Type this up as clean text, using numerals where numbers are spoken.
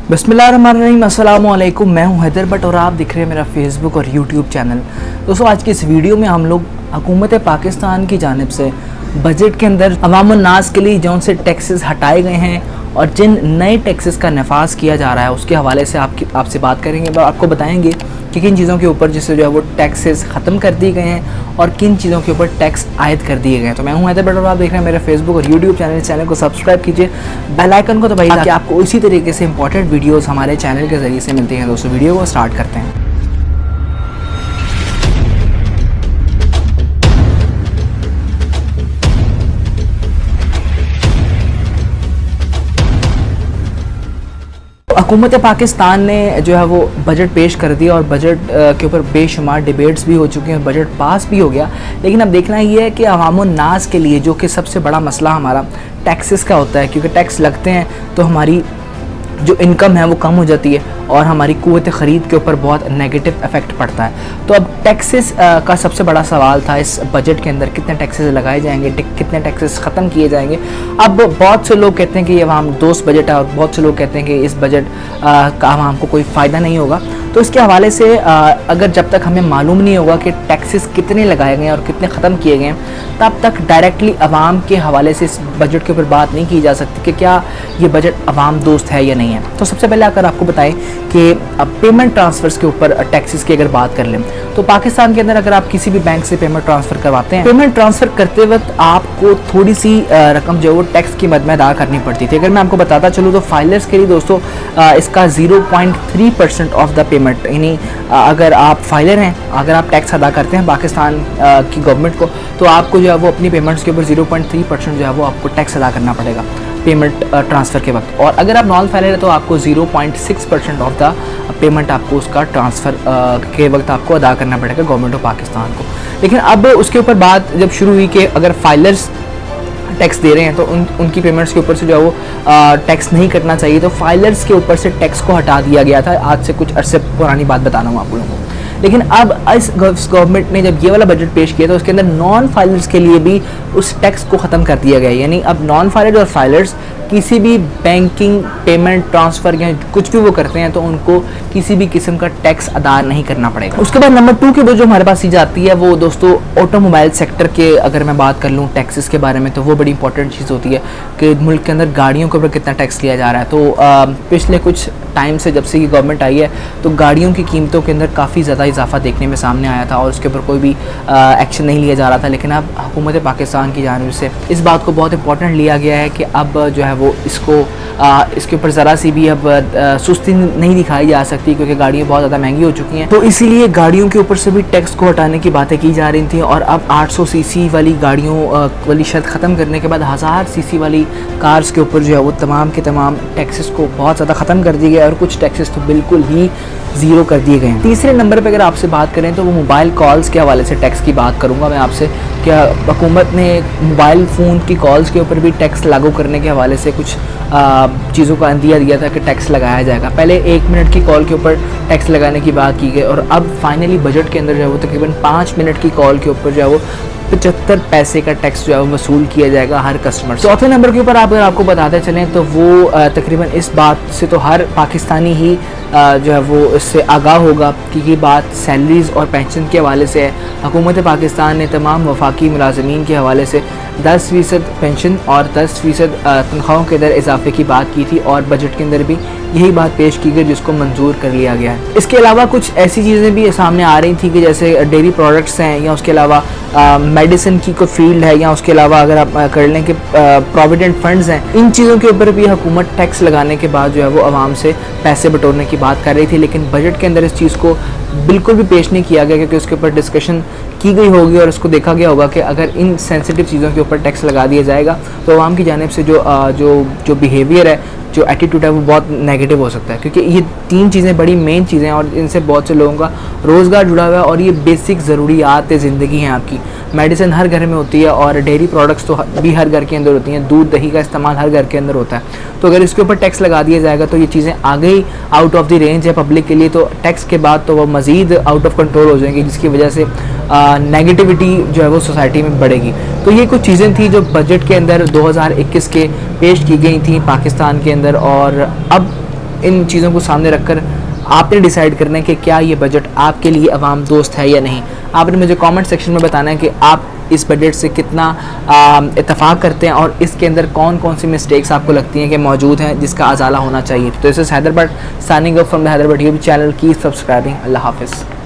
बिस्मिल्लाहिर्रहमानिर्रहीम, अस्सलामुअलैकुम। मैं हूं हैदर भट्ट और आप दिख रहे हैं मेरा फेसबुक और यूट्यूब चैनल। दोस्तों, आज की इस वीडियो में हम लोग हुकूमत पाकिस्तान की जानिब से बजट के अंदर अवामुन्नास के लिए जौन से टैक्सेस हटाए गए हैं और जिन नए टैक्सेस का नफाज किया जा रहा है उसके हवाले से आपसे बात करेंगे और आपको बताएंगे कि किन चीज़ों के ऊपर जिससे जो है वो टैक्सेस ख़त्म कर दिए गए हैं और किन चीज़ों के ऊपर टैक्स आयद कर दिए गए हैं। तो मैं हूं हैदर भट्ट और आप देख रहे हैं मेरे फेसबुक और यूट्यूब चैनल को सब्सक्राइब कीजिए, बेल आइकन को दबाइए ताकि आपको इसी तरीके से इंपॉर्टेंट वीडियोस हमारे चैनल के ज़रिए से मिलती हैं। दोस्तों, वीडियो को स्टार्ट करते हैं। हुकूमत पाकिस्तान ने जो है वो बजट पेश कर दिया और बजट के ऊपर बेशुमार डिबेट्स भी हो चुके हैं, बजट पास भी हो गया। लेकिन अब देखना ये है कि अवामुन्नास के लिए जो कि सबसे बड़ा मसला हमारा टैक्सेस का होता है, क्योंकि टैक्स लगते हैं तो हमारी जो इनकम है वो कम हो जाती है और हमारी क़ुव्वत ख़रीद के ऊपर बहुत नेगेटिव इफ़ेक्ट पड़ता है। तो अब टैक्सेस का सबसे बड़ा सवाल था इस बजट के अंदर, कितने टैक्सेस लगाए जाएंगे, कितने टैक्सेस ख़त्म किए जाएंगे। अब बहुत से लोग कहते हैं कि ये आवाम दोस्त बजट है और बहुत से लोग कहते हैं कि इस बजट का आवाम को कोई फ़ायदा नहीं होगा। तो इसके हवाले से अगर जब तक हमें मालूम नहीं होगा कि टैक्सेस कितने लगाए गए हैं और कितने ख़त्म किए गए हैं, तब तक डायरेक्टली आवाम के हवाले से इस बजट के ऊपर बात नहीं की जा सकती कि क्या ये बजट आवाम दोस्त है या नहीं है। तो सबसे पहले अगर आपको बताएं कि पेमेंट ट्रांसफ़र्स के ऊपर टैक्सेस की अगर बात कर लें तो पाकिस्तान के अंदर अगर आप किसी भी बैंक से पेमेंट ट्रांसफ़र करवाते हैं, पेमेंट ट्रांसफ़र करते वक्त आपको थोड़ी सी रकम जो है वो टैक्स की मद में अदा करनी पड़ती थी। अगर मैं आपको बताता चलूँ तो फाइलर्स के लिए दोस्तों इसका 0.3% ऑफ द पेमेंट, यानी अगर आप फाइलर हैं, अगर आप टैक्स अदा करते हैं पाकिस्तान की गवर्नमेंट को, तो आपको जो है वो अपनी पेमेंट्स के ऊपर 0.3% जो है वो आपको टैक्स अदा करना पड़ेगा पेमेंट ट्रांसफ़र के वक्त। और अगर आप नॉन फाइलर है तो आपको 0.6% ऑफ द पेमेंट आपको उसका ट्रांसफ़र के वक्त आपको अदा करना पड़ेगा गवर्नमेंट ऑफ पाकिस्तान को। लेकिन अब उसके ऊपर बात जब शुरू हुई कि अगर फाइलर्स टैक्स दे रहे हैं तो उनकी पेमेंट्स के ऊपर से जो है वो टैक्स नहीं कटना चाहिए, तो फाइलर्स के ऊपर से टैक्स को हटा दिया गया था। आज से कुछ अरसे पुरानी बात बता रहा हूँ आप लोगों को। लेकिन अब इस गवर्नमेंट ने जब ये वाला बजट पेश किया तो उसके अंदर नॉन फाइलर्स के लिए भी उस टैक्स को ख़त्म कर दिया गया। यानी अब नॉन फाइलर्स और फाइलर्स किसी भी बैंकिंग पेमेंट ट्रांसफ़र या कुछ भी वो करते हैं तो उनको किसी भी किस्म का टैक्स अदा नहीं करना पड़ेगा। उसके बाद नंबर 2 की वो जो हमारे पास चीज़ आती है वो दोस्तों ऑटोमोबाइल सेक्टर के अगर मैं बात कर लूँ टैक्सेस के बारे में, तो वो बड़ी इंपॉर्टेंट चीज़ होती है कि मुल्क के अंदर गाड़ियों के ऊपर कितना टैक्स लिया जा रहा है। तो पिछले कुछ टाइम से जब से ये गवर्नमेंट आई है तो गाड़ियों की कीमतों के अंदर काफ़ी ज़्यादा इजाफा देखने में सामने आया था और उसके ऊपर कोई भी एक्शन नहीं लिया जा रहा था। लेकिन अब हुकूमत पाकिस्तान की जानिब से इस बात को बहुत इंपॉर्टेंट लिया गया है कि अब जो है वो इसके ऊपर ज़रा सी भी अब सुस्ती नहीं दिखाई जा सकती, क्योंकि गाड़ियाँ बहुत ज़्यादा महंगी हो चुकी हैं। तो इसीलिए गाड़ियों के ऊपर से भी टैक्स को हटाने की बातें की जा रही थी और अब 800 सीसी वाली गाड़ियों वाली शर्त ख़त्म करने के बाद 1000 सीसी वाली कार्स के ऊपर जो है वो तमाम के तमाम टैक्सेस को बहुत ज़्यादा ख़त्म कर दिए गए और कुछ टैक्सेस तो बिल्कुल ही ज़ीरो कर दिए गए हैं। तीसरे नंबर पर अगर आपसे बात करें तो वो मोबाइल कॉल्स के हवाले से टैक्स की बात करूँगा मैं आपसे। क्या हुकूमत ने मोबाइल फ़ोन की कॉल्स के ऊपर भी टैक्स लागू करने के हवाले से कुछ चीज़ों का अंदिया दिया था कि टैक्स लगाया जाएगा। पहले 1 मिनट की कॉल के ऊपर टैक्स लगाने की बात की गई और अब फाइनली बजट के अंदर जो है वो तकरीबन 5 मिनट की कॉल के ऊपर जो है वो 75 पैसे का टैक्स जो है वो वसूल किया जाएगा हर कस्टमर से। चौथे नंबर के ऊपर अगर आपको बताते चलें तो वो तकरीबन इस बात से तो हर पाकिस्तानी ही जो है वो इससे आगाह होगा कि ये बात सैलरीज़ और पेंशन के हवाले से है। हुकूमत पाकिस्तान ने तमाम वफाकी मुलाजमीन के हवाले से 10% पेंशन और 10% तनख्वाहों के अंदर इजाफे की बात की थी और बजट के अंदर भी यही बात पेश की गई जिसको मंजूर कर लिया गया है। इसके अलावा कुछ ऐसी चीज़ें भी सामने आ रही थी कि जैसे डेयरी प्रोडक्ट्स हैं या उसके अलावा मेडिसिन की कोई फील्ड है या उसके अलावा अगर आप कर लें कि प्रोविडेंट फंड्स हैं, इन चीज़ों के ऊपर भी हुकूमत टैक्स लगाने के बाद जो है वो आवाम से पैसे बटोरने की बात कर रही थी। लेकिन बजट के अंदर इस चीज़ को बिल्कुल भी पेश नहीं किया गया क्योंकि उसके ऊपर डिस्कशन की गई होगी और उसको देखा गया होगा कि अगर इन सेंसिटिव चीज़ों के ऊपर टैक्स लगा दिया जाएगा तो आवाम की जानिब से जो बिहेवियर है, जो एटीट्यूड है वो बहुत नेगेटिव हो सकता है, क्योंकि ये 3 चीज़ें बड़ी मेन चीज़ें हैं और इनसे बहुत से लोगों का रोज़गार जुड़ा हुआ है और ये बेसिक ज़रूरियात ज़िंदगी हैं आपकी। मेडिसिन हर घर में होती है और डेयरी प्रोडक्ट्स तो भी हर घर के अंदर होती हैं, दूध दही का इस्तेमाल हर घर के अंदर होता है। तो अगर इसके ऊपर टैक्स लगा दिया जाएगा तो ये चीज़ें आगे ही आउट ऑफ द रेंज है पब्लिक के लिए, तो टैक्स के बाद तो वो मज़ीद आउट ऑफ कंट्रोल हो जाएंगी, जिसकी वजह से नेगेटिविटी जो है वो सोसाइटी में बढ़ेगी। तो ये कुछ चीज़ें थी जो बजट के अंदर 2021 के पेश की गई थी पाकिस्तान के अंदर। और अब इन चीज़ों को सामने रखकर आपने डिसाइड करना है कि क्या ये बजट आपके लिए अवाम दोस्त है या नहीं। आपने मुझे कमेंट सेक्शन में बताना है कि आप इस बजट से कितना इत्तेफाक करते हैं और इसके अंदर कौन कौन सी मिस्टेक्स आपको लगती हैं कि मौजूद हैं जिसका अजाला होना चाहिए। तो इस Hyderabad signing off from the Hyderabad YouTube channel की सब्सक्राइबिंग। अल्लाह हाफिज़।